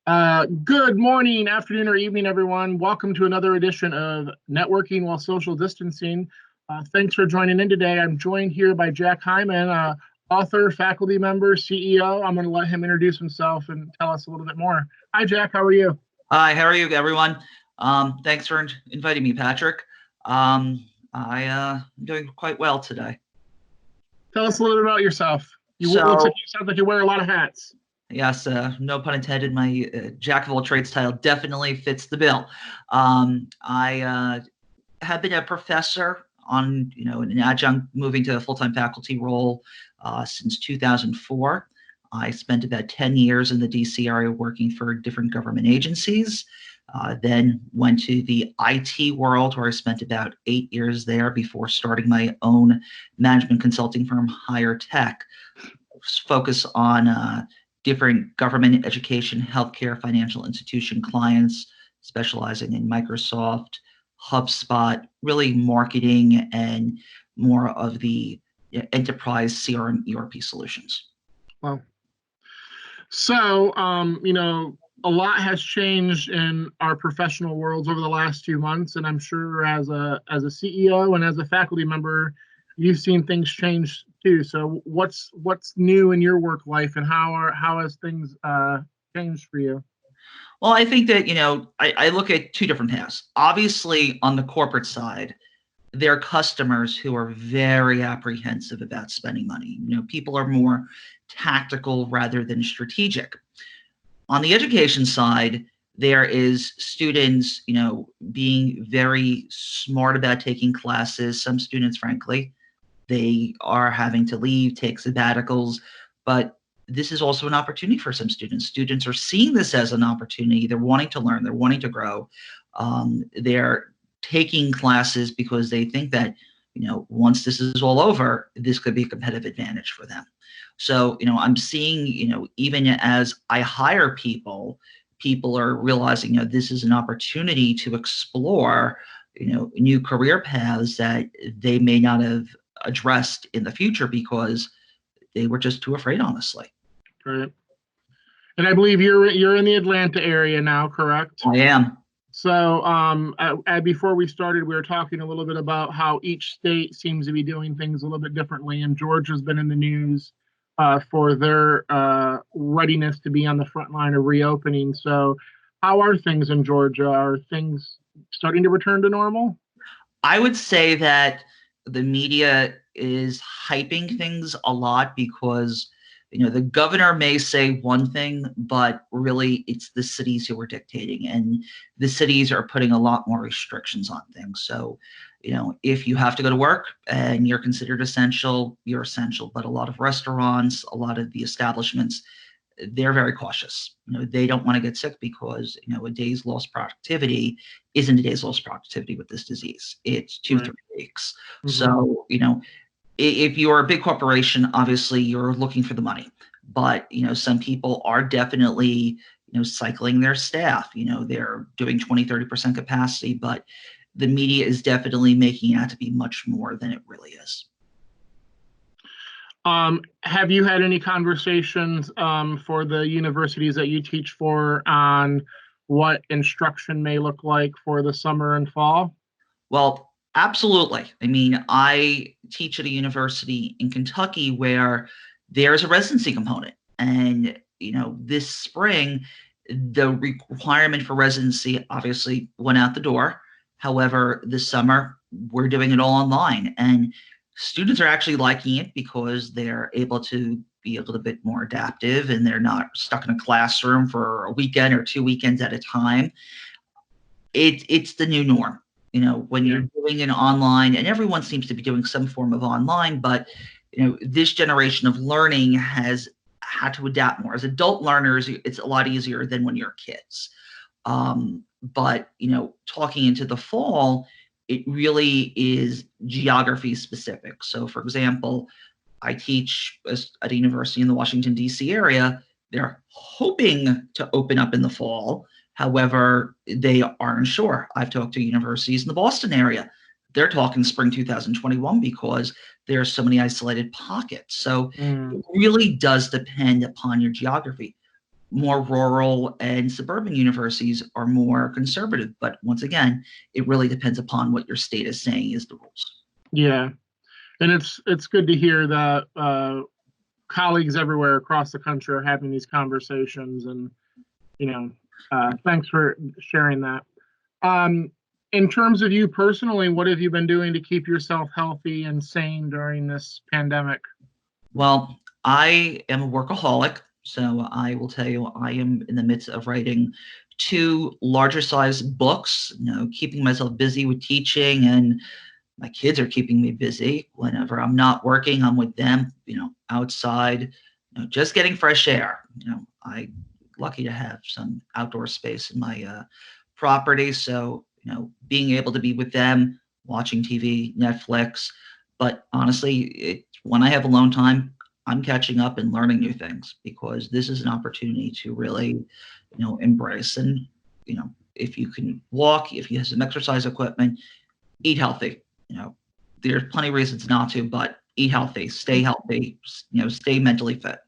Good morning, afternoon, or evening, everyone. Welcome to another edition of Networking While Social Distancing. Thanks for joining in today. I'm joined here by Jack Hyman, author, faculty member, CEO. I'm going to let him introduce himself and tell us a little bit more. Hi, Jack. How are you? Hi, how are you, everyone? Thanks for inviting me, Patrick. I'm doing quite well today. Tell us a little bit about yourself. So, Sounds like you wear a lot of hats. yes, no pun intended. My jack of all trades title definitely fits the bill. I have been a professor on, an adjunct, moving to a full-time faculty role since 2004. I spent about 10 years in the DC area working for different government agencies. Then went to the IT world, where I spent about 8 years there before starting my own management consulting firm, Higher Tech. Focus on different government, education, healthcare, financial institution clients, specializing in Microsoft, HubSpot, really marketing and more of the enterprise CRM ERP solutions. Well, so, a lot has changed in our professional worlds over the last few months, and I'm sure as a CEO and as a faculty member, you've seen things change too. So, what's new in your work life, and how has things changed for you? Well, I think that, I look at two different paths. Obviously, on the corporate side, there are customers who are very apprehensive about spending money. People are more tactical rather than strategic. On the education side, there is students, being very smart about taking classes. Some students, frankly, they are having to leave, take sabbaticals, but this is also an opportunity for some students. Students are seeing this as an opportunity. They're wanting to learn. They're wanting to grow. They're taking classes because they think that, once this is all over, this could be a competitive advantage for them. So, I'm seeing, even as I hire people, people are realizing, this is an opportunity to explore, new career paths that they may not have addressed in the future because they were just too afraid, honestly. Right. And I believe you're in the Atlanta area now, correct? I am. So, before we started, we were talking a little bit about how each state seems to be doing things a little bit differently, and Georgia's been in the news for their readiness to be on the front line of reopening. So, how are things in Georgia? Are things starting to return to normal? I would say that the media is hyping things a lot because, the governor may say one thing, but really it's the cities who are dictating, and the cities are putting a lot more restrictions on things. So, if you have to go to work and you're considered essential, you're essential. But a lot of restaurants, a lot of the establishments, they're very cautious. They don't want to get sick because, a day's lost productivity isn't a day's lost productivity with this disease. It's two, Right. 3 weeks. Mhm. So, if you're a big corporation, obviously you're looking for the money. But, some people are definitely, cycling their staff. They're doing 20, 30% capacity, but the media is definitely making it out to be much more than it really is. Have you had any conversations for the universities that you teach for on what instruction may look like for the summer and fall? Well, absolutely. I mean, I teach at a university in Kentucky where there's a residency component. And, this spring, the requirement for residency obviously went out the door. However, this summer, we're doing it all online. And students are actually liking it because they're able to be a little bit more adaptive and they're not stuck in a classroom for a weekend or 2 weekends at a time. It's the new norm. When Yeah. you're doing an online, and everyone seems to be doing some form of online, but this generation of learning has had to adapt more. As adult learners, it's a lot easier than when you're kids. But talking into the fall, it really is geography specific. So, for example, I teach at a university in the Washington, D.C. area. They're hoping to open up in the fall. However, they aren't sure. I've talked to universities in the Boston area. They're talking spring 2021 because there are so many isolated pockets. So Mm. it really does depend upon your geography. more rural and suburban universities are more conservative. But once again, it really depends upon what your state is saying is the rules. Yeah, and it's good to hear that colleagues everywhere across the country are having these conversations, and you know, thanks for sharing that. Um, in terms of you personally, what have you been doing to keep yourself healthy and sane during this pandemic? Well, I am a workaholic, so I will tell you I am in the midst of writing two larger size books, keeping myself busy with teaching, and my kids are keeping me busy. Whenever I'm not working, I'm with them, outside, just getting fresh air. I lucky to have some outdoor space in my property, so being able to be with them, watching TV, Netflix. But honestly, when I have alone time, I'm catching up and learning new things because this is an opportunity to really, embrace. And if you can walk, if you have some exercise equipment, eat healthy. You know, there's plenty of reasons not to, but eat healthy, stay mentally fit.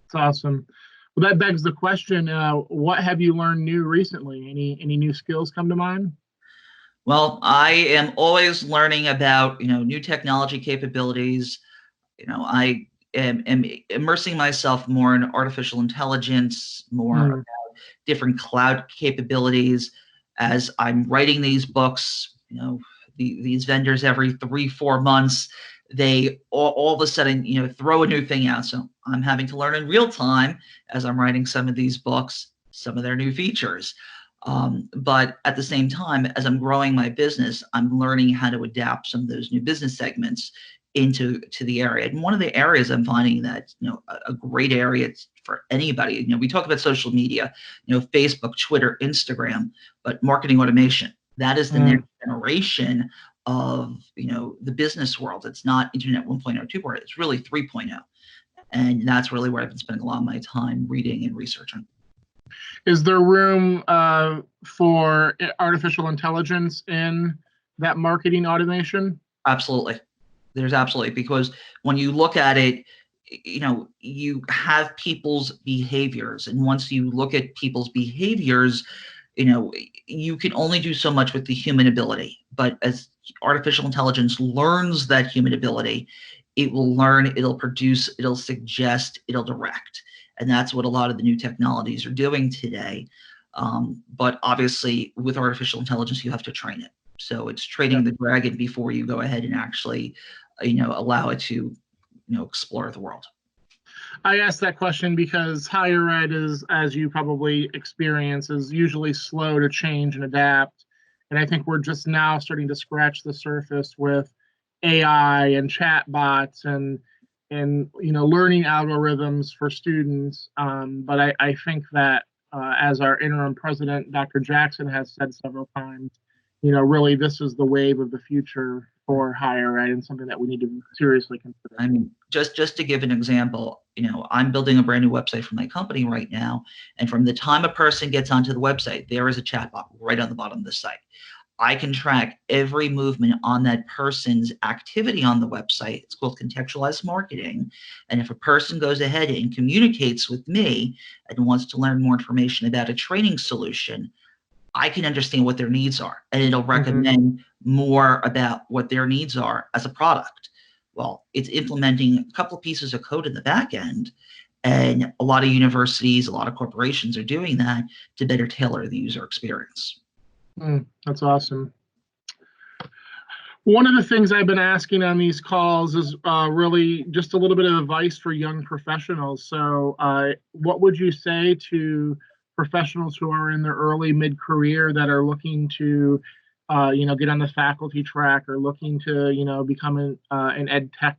It's awesome. Well, that begs the question: what have you learned new recently? Any new skills come to mind? Well, I am always learning about, new technology capabilities. I am immersing myself more in artificial intelligence, more Mm, different cloud capabilities as I'm writing these books. These vendors every 3-4 months, they all of a sudden, throw a new thing out. So I'm having to learn in real time as I'm writing some of these books, some of their new features. But at the same time, as I'm growing my business, I'm learning how to adapt some of those new business segments into the area. And one of the areas I'm finding that, a great area for anybody, we talk about social media, Facebook, Twitter, Instagram, but marketing automation, that is the mm. next generation of, the business world. It's not internet 1.0, 2.0, it's really 3.0. And that's really where I've been spending a lot of my time reading and researching. Is there room for artificial intelligence in that marketing automation? Absolutely. There's absolutely, because when you look at it, you have people's behaviors. And once you look at people's behaviors, you can only do so much with the human ability. But as artificial intelligence learns that human ability, it will learn, it'll produce, it'll suggest, it'll direct. And that's what a lot of the new technologies are doing today. But obviously, with artificial intelligence, you have to train it. So it's Yeah. training the dragon before you go ahead and actually, allow it to, explore the world. I asked that question because higher ed is, as you probably experience, is usually slow to change and adapt. And I think we're just now starting to scratch the surface with AI and chat bots and learning algorithms for students. But I think that as our interim president, Dr. Jackson, has said several times, really this is the wave of the future for higher ed and something that we need to seriously consider. I mean, just to give an example, I'm building a brand new website for my company right now. And from the time a person gets onto the website, there is a chatbot right on the bottom of the site. I can track every movement on that person's activity on the website. It's called contextualized marketing. And if a person goes ahead and communicates with me and wants to learn more information about a training solution, I can understand what their needs are, and it'll Mhm. recommend more about what their needs are as a product. Well, it's implementing a couple of pieces of code in the back end, and a lot of universities, a lot of corporations are doing that to better tailor the user experience. That's awesome. One of the things I've been asking on these calls is really just a little bit of advice for young professionals. So, what would you say to professionals who are in their early mid-career that are looking to, get on the faculty track or looking to, become an ed tech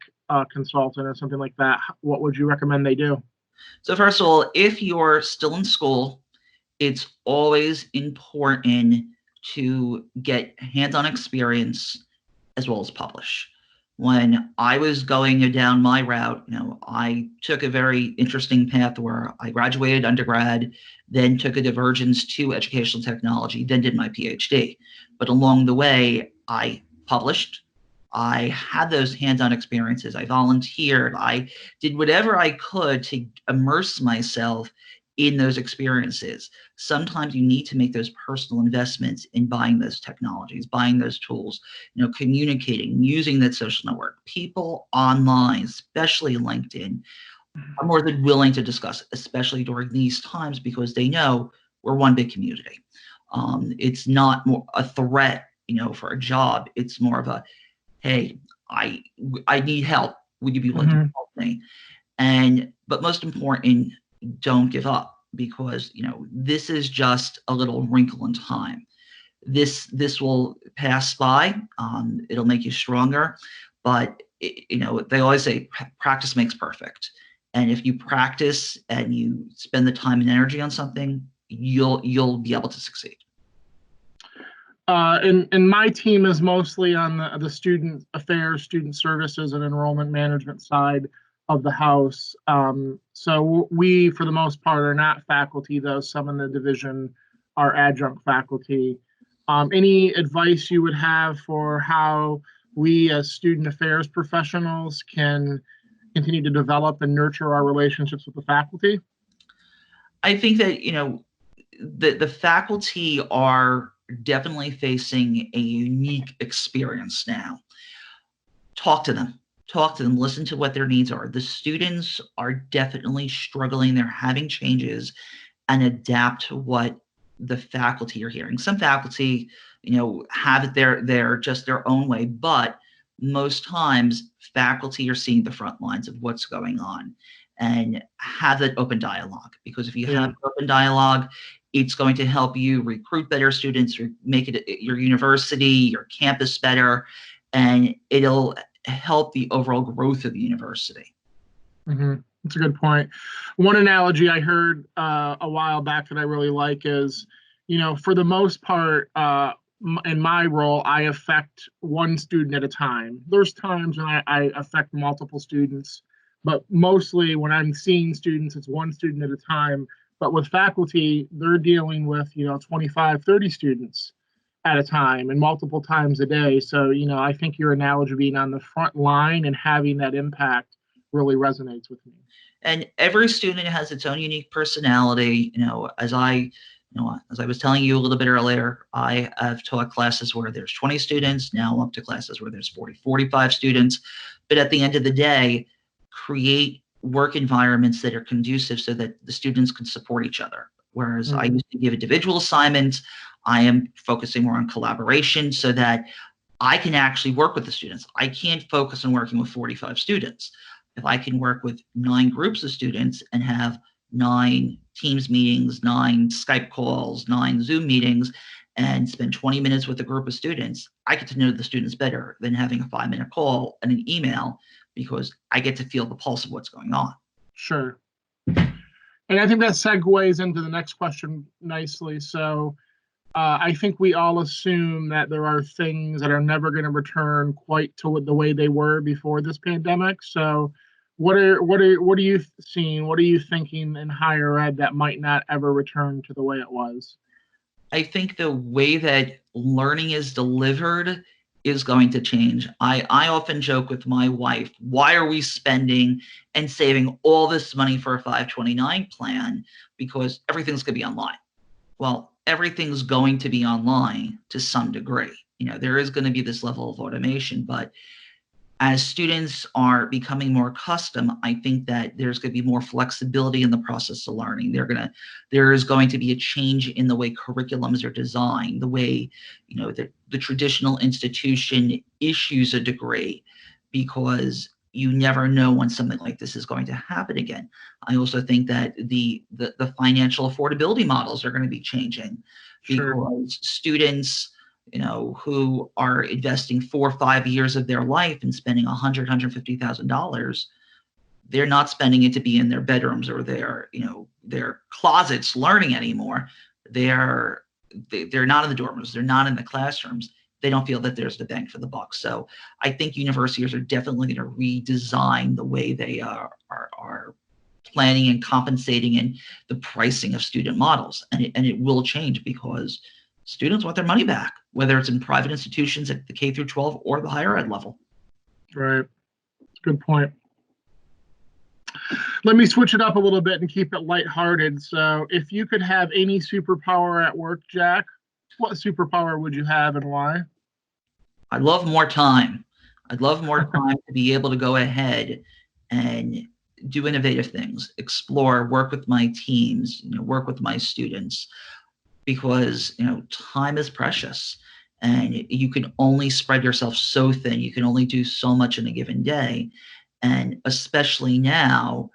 consultant or something like that? What would you recommend they do? So first of all, if you're still in school, it's always important to get hands-on experience as well as publish. When I was going down my route, I took a very interesting path where I graduated undergrad, then took a divergence to educational technology, then did my PhD. But along the way, I published. I had those hands-on experiences. I volunteered. I did whatever I could to immerse myself in those experiences. Sometimes you need to make those personal investments in buying those technologies, buying those tools, communicating, using that social network. People online, especially LinkedIn, are more than willing to discuss, especially during these times, because they know we're one big community. It's not more a threat, for a job. It's more of a, hey, I need help. Would you be willing to help me? But most important, don't give up, because this is just a little wrinkle in time. This will pass by. It'll make you stronger, but they always say practice makes perfect. And if you practice and you spend the time and energy on something, you'll be able to succeed. And my team is mostly on the student affairs, student services, and enrollment management side of the house. So we, for the most part, are not faculty, though some in the division are adjunct faculty. Any advice you would have for how we as student affairs professionals can continue to develop and nurture our relationships with the faculty? I think that, the faculty are definitely facing a unique experience now. Talk to them, listen to what their needs are. The students are definitely struggling. They're having changes, and adapt to what the faculty are hearing. Some faculty, have it their just their own way, but most times faculty are seeing the front lines of what's going on, and have that open dialogue. Because if you have open dialogue, it's going to help you recruit better students, or make it your university, your campus better, and it'll help the overall growth of the university. That's a good point. One analogy I heard a while back that I really like is, for the most part, in my role, I affect one student at a time. There's times when I affect multiple students, but mostly when I'm seeing students, it's one student at a time. But with faculty, they're dealing with, 25, 30 students at a time and multiple times a day. So, I think your analogy being on the front line and having that impact really resonates with me. And every student has its own unique personality. As I was telling you a little bit earlier, I have taught classes where there's 20 students, now up to classes where there's 40, 45 students. But at the end of the day, create work environments that are conducive so that the students can support each other. Whereas I used to give individual assignments, I am focusing more on collaboration so that I can actually work with the students. I can't focus on working with 45 students. If I can work with 9 groups of students and have 9 Teams meetings, 9 Skype calls, 9 Zoom meetings, and spend 20 minutes with a group of students, I get to know the students better than having a 5-minute call and an email, because I get to feel the pulse of what's going on. Sure. And I think that segues into the next question nicely. So I think we all assume that there are things that are never going to return quite to the way they were before this pandemic. So what are you seeing? What are you thinking in higher ed that might not ever return to the way it was? I think the way that learning is delivered is going to change. I often joke with my wife, why are we spending and saving all this money for a 529 plan? Because everything's going to be online. Well, everything's going to be online to some degree. There is going to be this level of automation, but as students are becoming more accustomed, I think that there's going to be more flexibility in the process of learning. There is going to be a change in the way curriculums are designed, the way, the traditional institution issues a degree, because you never know when something like this is going to happen again. I also think that the financial affordability models are going to be changing, because students, who are investing 4 or 5 years of their life and spending $150,000, they're not spending it to be in their bedrooms or their closets learning anymore. They're not in the dorm rooms. They're not in the classrooms. They don't feel that there's the bang for the buck. So I think universities are definitely going to redesign the way they are planning and compensating and the pricing of student models. And it will change, because students want their money back, whether it's in private institutions at the K through 12 or the higher ed level. Right. Good point. Let me switch it up a little bit and keep it lighthearted. So, if you could have any superpower at work, Jack, what superpower would you have and why? I'd love more time. I'd love more time to be able to go ahead and do innovative things, explore, work with my teams, work with my students, because time is precious, and you can only spread yourself so thin. You can only do so much in a given day, and especially now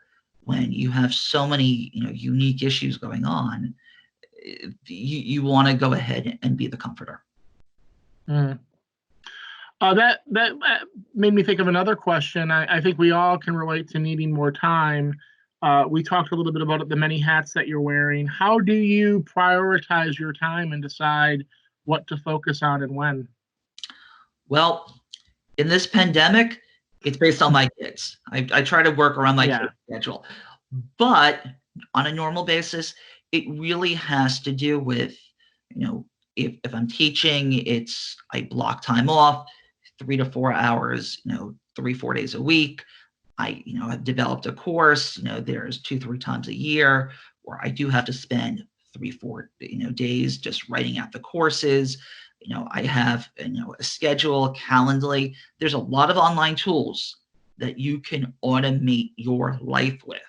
when you have so many unique issues going on, you want to go ahead and be the comforter. Mm. That made me think of another question. I think we all can relate to needing more time. We talked a little bit about the many hats that you're wearing. How do you prioritize your time and decide what to focus on and when? Well, in this pandemic, it's based on my kids. I try to work around my kids' schedule. But on a normal basis, it really has to do with, if I'm teaching, I block time off 3 to 4 hours, 3, 4 days a week. I've developed a course, there's 2, 3 times a year where I do have to spend 3, 4, days just writing out the courses. I have, a schedule, Calendly. There's a lot of online tools that you can automate your life with.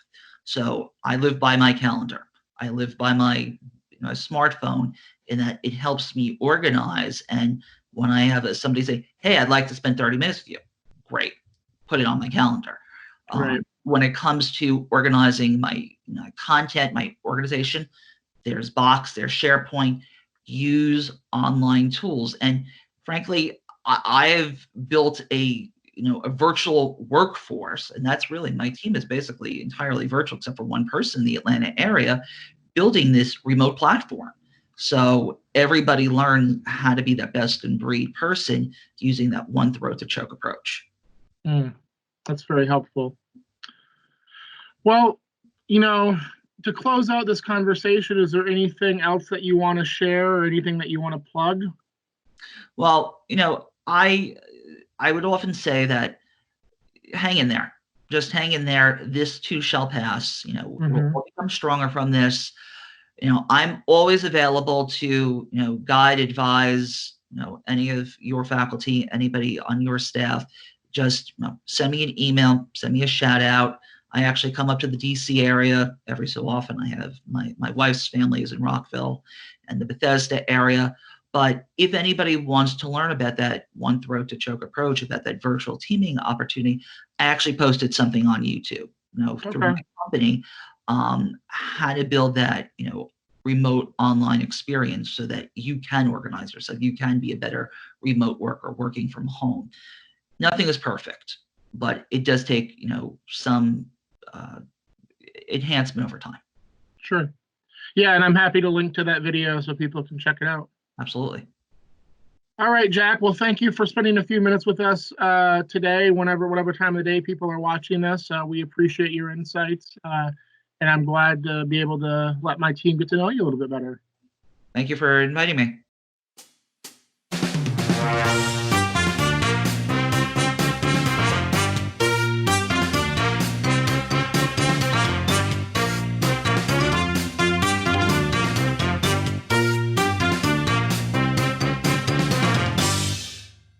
So I live by my calendar. I live by my smartphone, in that it helps me organize. And when I have somebody say, "Hey, I'd like to spend 30 minutes with you," great, put it on my calendar. Right. When it comes to organizing my content, my organization, there's Box, there's SharePoint. Use online tools. And frankly, I've built a virtual workforce, and that's really, my team is basically entirely virtual except for one person in the Atlanta area, building this remote platform. So everybody learn how to be that best in breed person using that one throat to choke approach. That's very helpful. Well, to close out this conversation, is there anything else that you want to share or anything that you want to plug? Well, I would often say that hang in there. Just hang in there. This too shall pass. We'll become stronger from this. I'm always available to, guide, advise, any of your faculty, anybody on your staff. Just send me an email, send me a shout out. I actually come up to the DC area every so often. I have my wife's family is in Rockville and the Bethesda area. But if anybody wants to learn about that one throat to choke approach, about that virtual teaming opportunity, I actually posted something on YouTube, through my company, how to build that, remote online experience so that you can organize yourself. You can be a better remote worker working from home. Nothing is perfect, but it does take, some enhancement over time. Sure. Yeah, and I'm happy to link to that video so people can check it out. Absolutely. All right, Jack. Well, thank you for spending a few minutes with us today, whatever time of the day people are watching this. We appreciate your insights, and I'm glad to be able to let my team get to know you a little bit better. Thank you for inviting me.